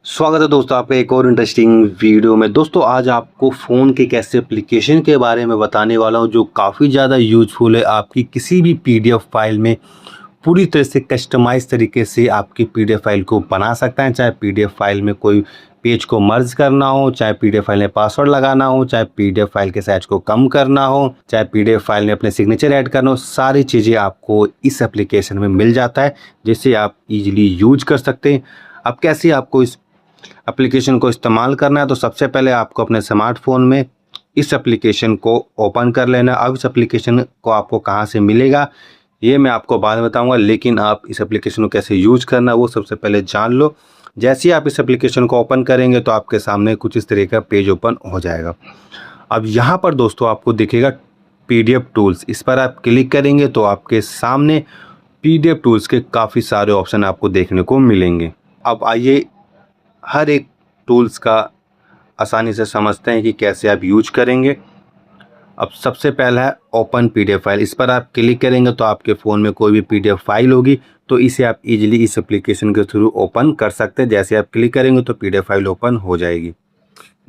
स्वागत है दोस्तों आपका एक और इंटरेस्टिंग वीडियो में। दोस्तों आज आपको फ़ोन के एक ऐसे एप्लीकेशन के बारे में बताने वाला हूं जो काफ़ी ज़्यादा यूज़फुल है। आपकी किसी भी पीडीएफ फाइल में पूरी तरह से कस्टमाइज तरीके से आपकी पीडीएफ फाइल को बना सकता है। चाहे पीडीएफ फाइल में कोई पेज को मर्ज करना हो, चाहे पीडीएफ फाइल में पासवर्ड लगाना हो, चाहे पीडीएफ फाइल के साइज को कम करना हो, चाहे पीडीएफ फाइल में अपने सिग्नेचर ऐड करना हो, सारी चीज़ें आपको इस एप्लीकेशन में मिल जाता है जिससे आप इजीली यूज कर सकते हैं। अब कैसे आपको इस एप्लीकेशन को इस्तेमाल करना है, तो सबसे पहले आपको अपने स्मार्टफोन में इस एप्लीकेशन को ओपन कर लेना है। अब इस एप्लीकेशन को आपको कहां से मिलेगा ये मैं आपको बाद में बताऊंगा, लेकिन आप इस एप्लीकेशन को कैसे यूज करना है वो सबसे पहले जान लो। जैसे ही आप इस एप्लीकेशन को ओपन करेंगे तो आपके सामने कुछ इस तरह का पेज ओपन हो जाएगा। अब यहाँ पर दोस्तों आपको दिखेगा पीडीएफ टूल्स, इस पर आप क्लिक करेंगे तो आपके सामने पीडीएफ टूल्स के काफ़ी सारे ऑप्शन आपको देखने को मिलेंगे। अब आइए हर एक टूल्स का आसानी से समझते हैं कि कैसे आप यूज करेंगे। अब सबसे पहला है ओपन पीडीएफ फाइल, इस पर आप क्लिक करेंगे तो आपके फ़ोन में कोई भी पीडीएफ फाइल होगी तो इसे आप इजीली इस एप्लीकेशन के थ्रू ओपन कर सकते हैं। जैसे आप क्लिक करेंगे तो पीडीएफ फाइल ओपन हो जाएगी।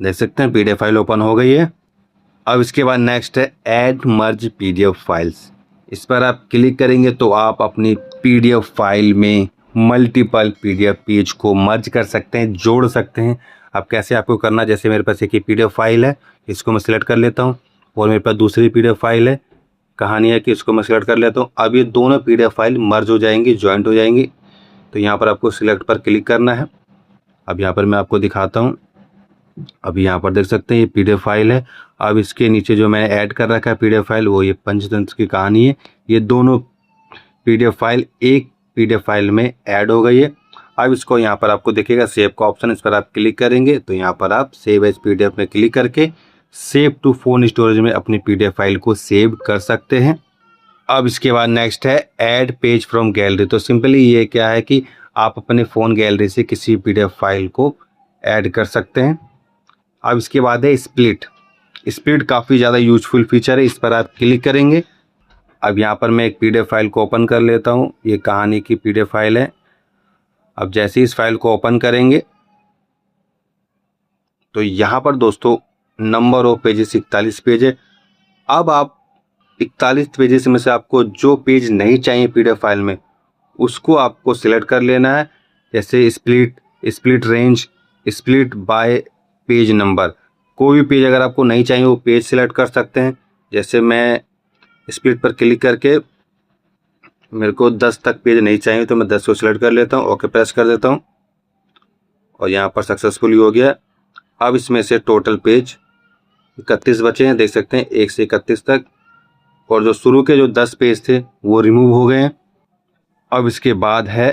देख सकते हैं पीडीएफ फाइल ओपन हो गई है। अब इसके बाद नेक्स्ट है ऐड मर्ज पीडीएफ फाइल्स, इस पर आप क्लिक करेंगे तो आप अपनी पीडीएफ फाइल में मल्टीपल पीडीएफ पेज को मर्ज कर सकते हैं, जोड़ सकते हैं। अब कैसे आपको करना, जैसे मेरे पास एक पीडीएफ फाइल है, इसको मैं सिलेक्ट कर लेता हूं, और मेरे पास दूसरी पीडीएफ फाइल है कहानी है कि इसको मैं सिलेक्ट कर लेता हूं। अब ये दोनों पीडीएफ फाइल मर्ज हो जाएंगी, ज्वाइंट हो जाएंगी। तो यहाँ पर आपको सिलेक्ट पर क्लिक करना है। अब यहाँ पर मैं आपको दिखाता हूँ। अब यहाँ पर देख सकते हैं ये पीडीएफ फाइल है। अब इसके नीचे जो मैंने ऐड कर रखा है पीडीएफ फाइल, वो ये पंचतंत्र की कहानी है। ये दोनों पीडीएफ फाइल एक पीडीएफ फाइल में ऐड हो गई है। अब इसको यहाँ पर आपको दिखेगा सेव का ऑप्शन, इस पर आप क्लिक करेंगे तो यहाँ पर आप सेव एज पीडीएफ में क्लिक करके सेव टू फोन स्टोरेज में अपनी पीडीएफ फाइल को सेव कर सकते हैं। अब इसके बाद नेक्स्ट है ऐड पेज फ्रॉम गैलरी। तो सिंपली ये क्या है कि आप अपने फ़ोन गैलरी से किसी पीडीएफ फाइल को ऐड कर सकते हैं। अब इसके बाद है स्प्लिट। स्प्लिट काफ़ी ज़्यादा यूजफुल फीचर है, इस पर आप क्लिक करेंगे। अब यहाँ पर मैं एक पीडीएफ फाइल को ओपन कर लेता हूँ, ये कहानी की पीडीएफ फाइल है। अब जैसे ही इस फाइल को ओपन करेंगे तो यहाँ पर दोस्तों नंबर ऑफ पेजेस 41 पेज है। अब आप 41 पेजेस में से आपको जो पेज नहीं चाहिए पीडीएफ फाइल में उसको आपको सिलेक्ट कर लेना है। जैसे split range, split bye page number, कोई भी पेज अगर आपको नहीं चाहिए वो पेज सिलेक्ट कर सकते हैं। जैसे मैं स्प्लिट पर क्लिक करके मेरे को 10 तक पेज नहीं चाहिए तो मैं 10 को सिलेक्ट कर लेता हूँ, ओके प्रेस कर देता हूँ और यहाँ पर सक्सेसफुली हो गया। अब इसमें से टोटल पेज 31 बचे हैं, देख सकते हैं 1 से 31 तक, और जो शुरू के जो 10 पेज थे वो रिमूव हो गए हैं। अब इसके बाद है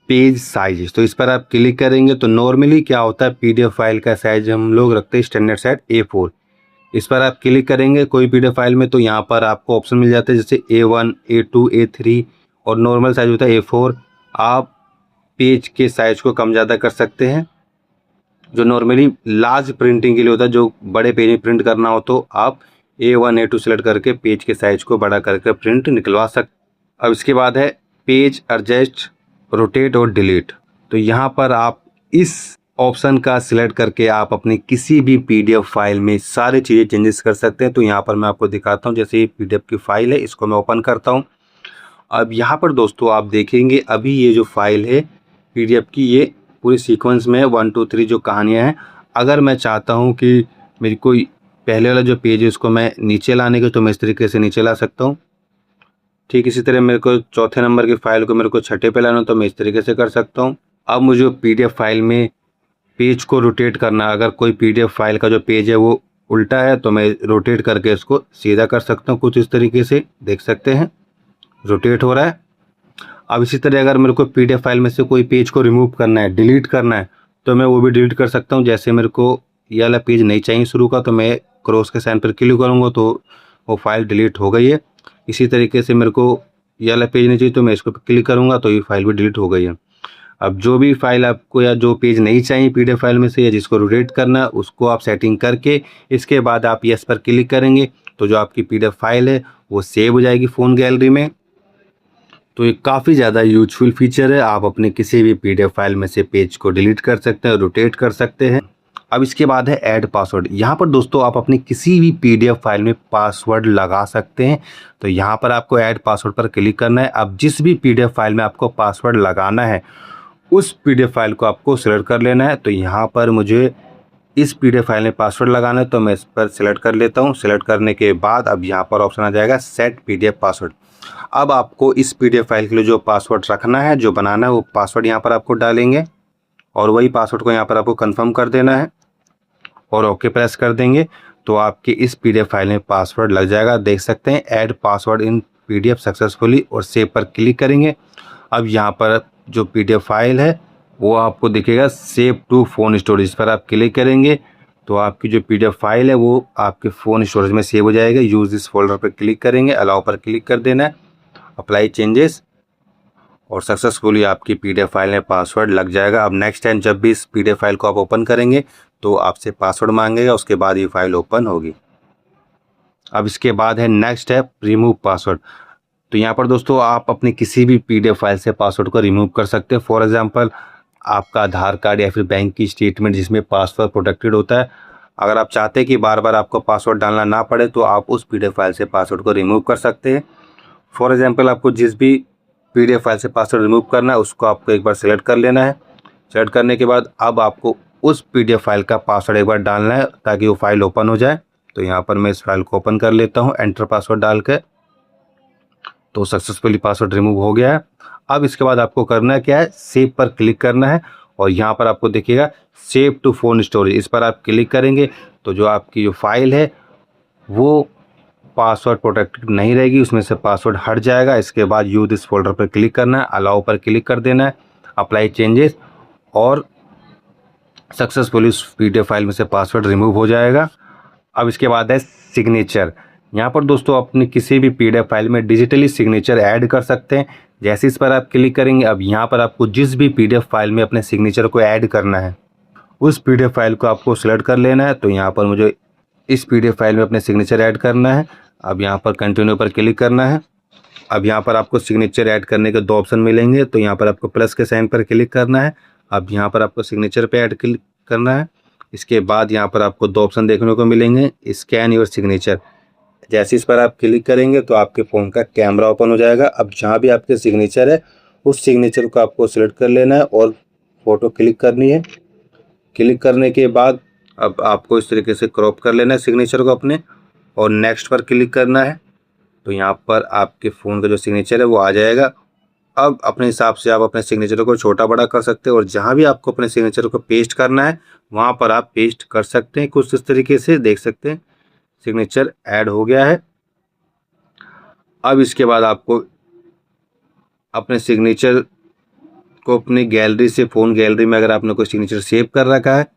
पेज साइज, तो इस पर आप क्लिक करेंगे तो नॉर्मली क्या होता है पीडीएफ फाइल का साइज हम लोग रखते हैं स्टैंडर्ड साइज A4। इस पर आप क्लिक करेंगे कोई पीडीएफ फाइल में तो यहाँ पर आपको ऑप्शन मिल जाते हैं जैसे A1, A2, A3 और नॉर्मल साइज होता है A4। आप पेज के साइज को कम ज़्यादा कर सकते हैं। जो नॉर्मली लार्ज प्रिंटिंग के लिए होता है, जो बड़े पेज में प्रिंट करना हो तो आप A1, A2 सेलेक्ट करके पेज के साइज को बड़ा करके प्रिंट निकलवा सकते। अब इसके बाद है पेज एडजस्ट, रोटेट और डिलीट। तो यहाँ पर आप इस ऑप्शन का सिलेक्ट करके आप अपनी किसी भी पीडीएफ फाइल में सारी चीज़ें चेंजेस कर सकते हैं। तो यहाँ पर मैं आपको दिखाता हूँ, जैसे ये पीडीएफ की फाइल है, इसको मैं ओपन करता हूँ। अब यहाँ पर दोस्तों आप देखेंगे अभी ये जो फाइल है पीडीएफ की, ये पूरी सीक्वेंस में है 1, 2, 3 जो कहानियाँ हैं। अगर मैं चाहता हूँ कि मेरी कोई पहले वाला जो पेज है उसको मैं नीचे लाने के, तो मैं इस तरीके से नीचे ला सकता हूँ। ठीक इसी तरह मेरे को चौथे नंबर की फाइल को मेरे को छठे पे लाना, तो मैं इस तरीके से कर सकता हूँ। अब मुझे पीडीएफ फाइल में पेज को रोटेट करना, अगर कोई पीडीएफ फाइल का जो पेज है वो उल्टा है तो मैं रोटेट करके इसको सीधा कर सकता हूँ, कुछ इस तरीके से देख सकते हैं रोटेट हो रहा है। अब इसी तरह अगर मेरे को पीडीएफ फाइल में से कोई पेज को रिमूव करना है, डिलीट करना है, तो मैं वो भी डिलीट कर सकता हूँ। जैसे मेरे को ये वाला पेज नहीं चाहिए शुरू का, तो मैं क्रॉस के साइन पर क्लिक करूँगा तो वो फाइल डिलीट हो गई है। इसी तरीके से मेरे को ये वाला पेज नहीं चाहिए तो मैं इसको क्लिक करूँगा तो ये फाइल भी डिलीट हो गई है। अब जो भी फाइल आपको या जो पेज नहीं चाहिए पीडीएफ फाइल में से या जिसको रोटेट करना है उसको आप सेटिंग करके इसके बाद आप यस पर क्लिक करेंगे तो जो आपकी पीडीएफ फाइल है वो सेव हो जाएगी फ़ोन गैलरी में। तो ये काफ़ी ज़्यादा यूजफुल फीचर है। आप अपने किसी भी पीडीएफ फाइल में से पेज को डिलीट कर सकते हैं, रोटेट कर सकते हैं। अब इसके बाद है ऐड पासवर्ड। यहाँ पर दोस्तों आप अपनी किसी भी पीडीएफ फाइल में पासवर्ड लगा सकते हैं। तो यहाँ पर आपको ऐड पासवर्ड पर क्लिक करना है। अब जिस भी पीडीएफ फाइल में आपको पासवर्ड लगाना है उस पीडीएफ फाइल को आपको सिलेक्ट कर लेना है। तो यहाँ पर मुझे इस पीडीएफ फाइल में पासवर्ड लगाना है, तो मैं इस पर सिलेक्ट कर लेता हूँ। सिलेक्ट करने के बाद अब यहाँ पर ऑप्शन आ जाएगा सेट पीडीएफ पासवर्ड। अब आपको इस पीडीएफ फाइल के लिए जो पासवर्ड रखना है, जो बनाना है, वो पासवर्ड यहाँ पर आपको डालेंगे और वही पासवर्ड को यहाँ पर आपको कंफर्म कर देना है और ओके प्रेस कर देंगे। तो आपके इस पीडीएफ फाइल में पासवर्ड लग जाएगा। देख सकते हैं ऐड पासवर्ड इन पीडीएफ सक्सेसफुली, और सेव पर क्लिक करेंगे। अब यहाँ पर जो पीडीएफ फाइल है वो आपको दिखेगा सेव टू फ़ोन स्टोरेज पर आप क्लिक करेंगे तो आपकी जो पीडीएफ फाइल है वो आपके फ़ोन स्टोरेज में सेव हो जाएगा। यूज़ दिस फोल्डर पर क्लिक करेंगे, अलाउ पर क्लिक कर देना है, अप्लाई चेंजेस, और सक्सेसफुली आपकी पीडीएफ फाइल में पासवर्ड लग जाएगा। अब नेक्स्ट टाइम जब भी इस पीडीएफ फाइल को आप ओपन करेंगे तो आपसे पासवर्ड मांगेगा, उसके बाद ये फाइल ओपन होगी। अब इसके बाद है नेक्स्ट है रिमूव पासवर्ड। तो यहाँ पर दोस्तों आप अपनी किसी भी पीडीएफ फाइल से पासवर्ड को रिमूव कर सकते हैं। फॉर एग्जांपल आपका आधार कार्ड या फिर बैंक की स्टेटमेंट जिसमें पासवर्ड प्रोटेक्टेड होता है, अगर आप चाहते हैं कि बार बार आपको पासवर्ड डालना ना पड़े तो आप उस पीडीएफ फाइल से पासवर्ड को रिमूव कर सकते हैं। फॉर एग्जांपल आपको जिस भी पीडीएफ फाइल से पासवर्ड रिमूव करना है उसको आपको एक बार सेलेक्ट कर लेना है। सेलेक्ट करने के बाद अब आपको उस पीडीएफ फाइल का पासवर्ड एक बार डालना है ताकि वो फाइल ओपन हो जाए। तो यहाँ पर मैं इस फाइल को ओपन कर लेता हूँ एंटर पासवर्ड डाल के। तो सक्सेसफुली पासवर्ड रिमूव हो गया है। अब इसके बाद आपको करना क्या है, सेव पर क्लिक करना है और यहाँ पर आपको देखिएगा सेव टू फ़ोन स्टोरेज, इस पर आप क्लिक करेंगे तो जो आपकी जो फाइल है वो पासवर्ड प्रोटेक्टेड नहीं रहेगी, उसमें से पासवर्ड हट जाएगा। इसके बाद यूज दिस फोल्डर पर क्लिक करना है, अलाउ पर क्लिक कर देना है, अप्लाई चेंजेस, और सक्सेसफुली उस पीडीएफ फाइल में से पासवर्ड रिमूव हो जाएगा। अब इसके बाद है सिग्नेचर। यहाँ पर दोस्तों अपनी किसी भी पीडीएफ फाइल में डिजिटली सिग्नेचर ऐड कर सकते हैं। जैसे इस पर आप क्लिक करेंगे अब यहाँ पर आपको जिस भी पीडीएफ फाइल में अपने सिग्नेचर को ऐड करना है उस पीडीएफ फाइल को आपको सिलेक्ट कर लेना है। तो यहाँ पर मुझे इस पीडीएफ फाइल में अपने सिग्नेचर ऐड करना है। अब यहाँ पर कंटिन्यू पर क्लिक करना है। अब यहाँ पर आपको सिग्नेचर ऐड करने के 2 ऑप्शन मिलेंगे, तो यहाँ पर आपको प्लस के साइन पर क्लिक करना है। अब यहाँ पर आपको सिग्नेचर पे ऐड क्लिक करना है। इसके बाद यहाँ पर आपको 2 ऑप्शन देखने को मिलेंगे, स्कैन योर सिग्नेचर। जैसे इस पर आप क्लिक करेंगे तो आपके फ़ोन का कैमरा ओपन हो जाएगा। अब जहाँ भी आपके सिग्नेचर है उस सिग्नेचर को आपको सिलेक्ट कर लेना है और फ़ोटो क्लिक करनी है। क्लिक करने के बाद अब आपको इस तरीके से क्रॉप कर लेना है सिग्नेचर को अपने, और नेक्स्ट पर क्लिक करना है। तो यहाँ पर आपके फ़ोन का जो सिग्नेचर है वो आ जाएगा। अब अपने हिसाब से आप अपने सिग्नेचर को छोटा बड़ा कर सकते हैं और जहाँ भी आपको अपने सिग्नेचर को पेस्ट करना है वहाँ पर आप पेस्ट कर सकते हैं। कुछ इस तरीके से देख सकते हैं सिग्नेचर ऐड हो गया है। अब इसके बाद आपको अपने सिग्नेचर को अपनी गैलरी से, फ़ोन गैलरी में अगर आपने कोई सिग्नेचर सेव कर रखा है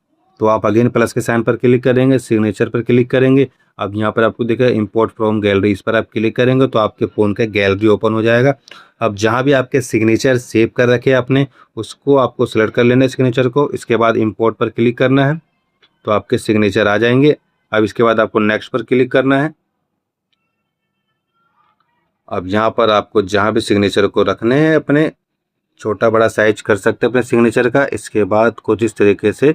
तो आप अगेन प्लस के साइन पर क्लिक करेंगे, सिग्नेचर पर क्लिक करेंगे। अब यहाँ पर आपको दिखेगा इंपोर्ट फ्रॉम गैलरी, इस पर आप क्लिक करेंगे तो आपके फ़ोन का गैलरी ओपन हो जाएगा। अब जहाँ भी आपके सिग्नेचर सेव कर रखे हैं आपने उसको आपको सेलेक्ट कर लेना है सिग्नेचर को। इसके बाद इंपोर्ट पर क्लिक करना है तो आपके सिग्नेचर आ जाएंगे। अब इसके बाद आपको नेक्स्ट पर क्लिक करना है। अब यहाँ पर आपको जहाँ भी सिग्नेचर को रखने हैं अपने, छोटा बड़ा साइज कर सकते हैं अपने सिग्नेचर का। इसके बाद कुछ इस तरीके से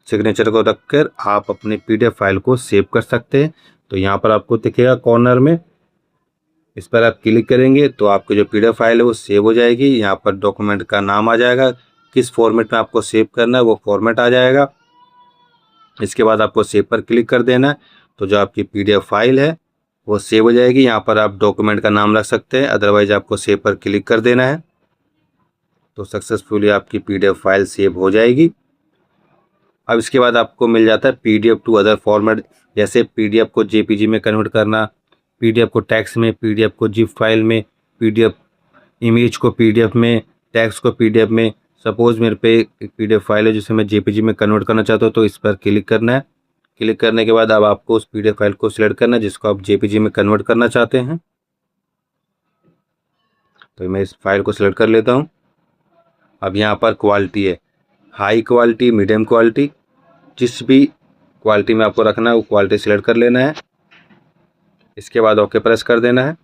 सिग्नेचर को रखकर आप अपने पीडीएफ फाइल को सेव कर सकते हैं। तो यहाँ पर आपको दिखेगा कॉर्नर में, इस पर आप क्लिक करेंगे तो आपकी जो पीडीएफ फाइल है वो सेव हो जाएगी। यहाँ पर डॉक्यूमेंट का नाम आ जाएगा, किस फॉर्मेट में आपको सेव करना है वो फॉर्मेट आ जाएगा। इसके बाद आपको सेव पर क्लिक कर देना है तो जो आपकी पीडीएफ फाइल है वो सेव हो जाएगी। यहाँ पर आप डॉक्यूमेंट का नाम रख सकते हैं, अदरवाइज आपको सेव पर क्लिक कर देना है तो सक्सेसफुली आपकी पीडीएफ फाइल सेव हो जाएगी। अब इसके बाद आपको मिल जाता है पीडीएफ टू अदर फॉर्मेट, जैसे पीडीएफ को जेपीजी में कन्वर्ट करना, पीडीएफ को टेक्स्ट में, पीडीएफ को जिप फाइल में, पीडीएफ इमेज को पीडीएफ में, टेक्स्ट को पीडीएफ में। सपोज़ मेरे पे एक पीडीएफ फाइल है जिसे मैं जेपीजी में कन्वर्ट करना चाहता हूँ तो इस पर क्लिक करना है। क्लिक करने के बाद अब आपको उस पीडीएफ फाइल को सिलेक्ट करना है जिसको आप जेपीजी में कन्वर्ट करना चाहते हैं। तो मैं इस फाइल को सिलेक्ट कर लेता हूँ। अब यहाँ पर क्वालिटी है, हाई क्वालिटी, मीडियम क्वालिटी, जिस भी क्वालिटी में आपको रखना है वो क्वालिटी सिलेक्ट कर लेना है। इसके बाद ओके प्रेस कर देना है।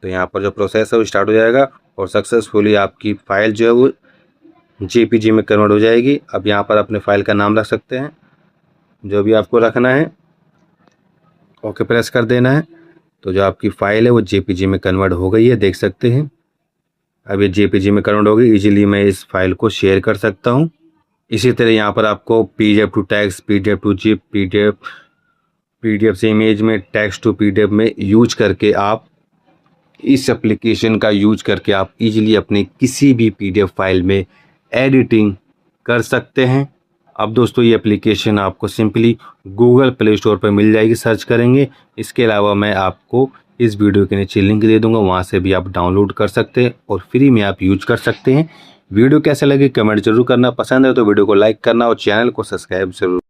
तो यहाँ पर जो प्रोसेस है वो स्टार्ट हो जाएगा और सक्सेसफुली आपकी फ़ाइल जो है वो JPG में कन्वर्ट हो जाएगी। अब यहाँ पर अपने फ़ाइल का नाम रख सकते हैं, जो भी आपको रखना है, ओके प्रेस कर देना है। तो जो आपकी फ़ाइल है वो JPG में कन्वर्ट हो गई है, देख सकते हैं। अब ये JPG में कन्वर्ट हो गई, इजीली मैं इस फाइल को शेयर कर सकता हूँ। इसी तरह यहाँ पर आपको PDF to text, PDF to zip, PDF से इमेज में, टेक्स्ट टू PDF में यूज करके आप इस एप्लीकेशन का यूज करके आप इजीली अपने किसी भी PDF फाइल में एडिटिंग कर सकते हैं। अब दोस्तों ये एप्लीकेशन आपको सिंपली गूगल प्ले स्टोर पर मिल जाएगी, सर्च करेंगे। इसके अलावा मैं आपको इस वीडियो के नीचे लिंक दे दूंगा, वहाँ से भी आप डाउनलोड कर सकते हैं और फ्री में आप यूज कर सकते हैं। वीडियो कैसे लगे कमेंट जरूर करना, पसंद है तो वीडियो को लाइक करना और चैनल को सब्सक्राइब जरूर